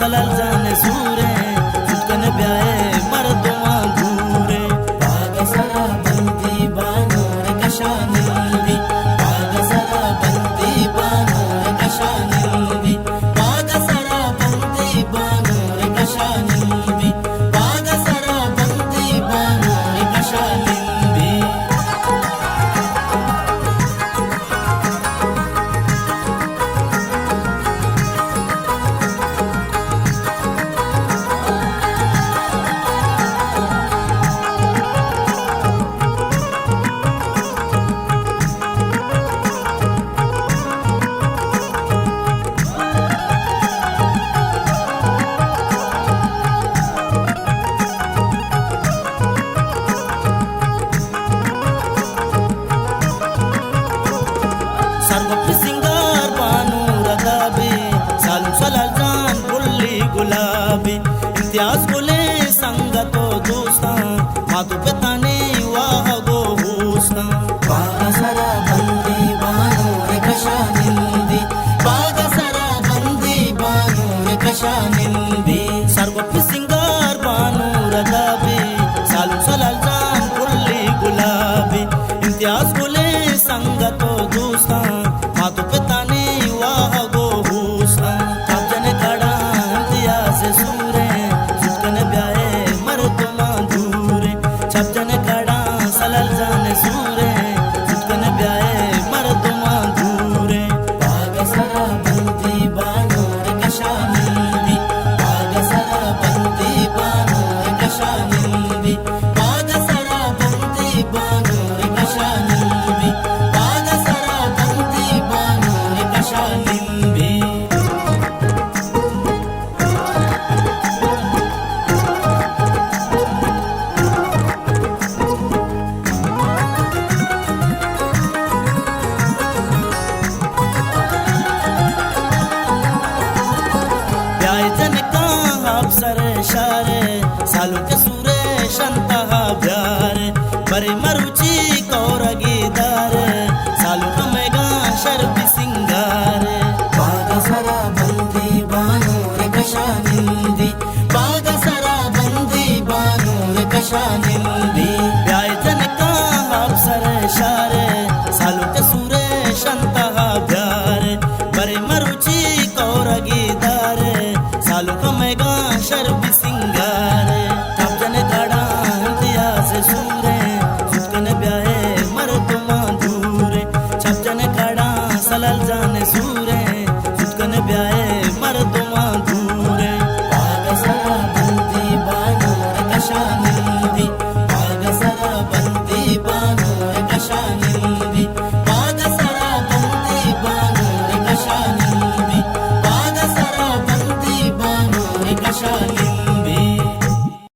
सलाल जाने सूरे जुटकन ब्याए मर्दमा दूरे बाग सरा बंदी बानोर कशानिंदी बाग सरा बंदी बानोर कशानिंदी बाग सरा बंदी बानोर कशानिंदी बाग सरा बंदी बानोर कशानिंदी सर्वप्र सिंगार बानू रदाबे सालू सलाल जान बुल्ली गुलाबी इम्तियाज बोले संगतो दोस्ता मातु पिताने वाह गो हुस्ना बाग सरा बंदी बानोर कशानिंदी बाग सरा बंदी बानोर कशानिंदी सर्वप्र सिंगार बानू रदाबे सालू सलाल जान बुल्ली गुलाबी इम्तियाज बोले संगतो दोस्ता मातु पिताने वाह गो हुस्ना जने खड़ा इम्तियाज सूरे जुटकन ब्याए मर्दमा दूरे छप जने खड़ा सलाल जाने सूरे जुटकन ब्याए मर्दमा दूरे बाग सरा बंदी बानोर कशानिंदी बाग सरा बंदी बानोर कशानिंदी बाग सरा बंदी बानोर कशानिंदी बाग सरा बंदी बानोर कशानिंदी ब्याए जन का अफसर शारे सालू के सूरे शंता ब्यारे बरे मरुची कौरगी दारे सालू कमेगा शर्बी सिंगारे बाग सरा बंदी बानोर कशानिंदी बाग सरा बंदी बानोर कशानिंदी ब्याए जन का अफसर शारे सालू के सूरे शंता ब्यारे बरे मरुची कौरगी दारे सालू कमेगा शर्बी सिंगारे तब जने खड़ा इम्तियाज सूरे जुटकन ब्याए मर्दमा दूरे छप जने खड़ा सलाल जान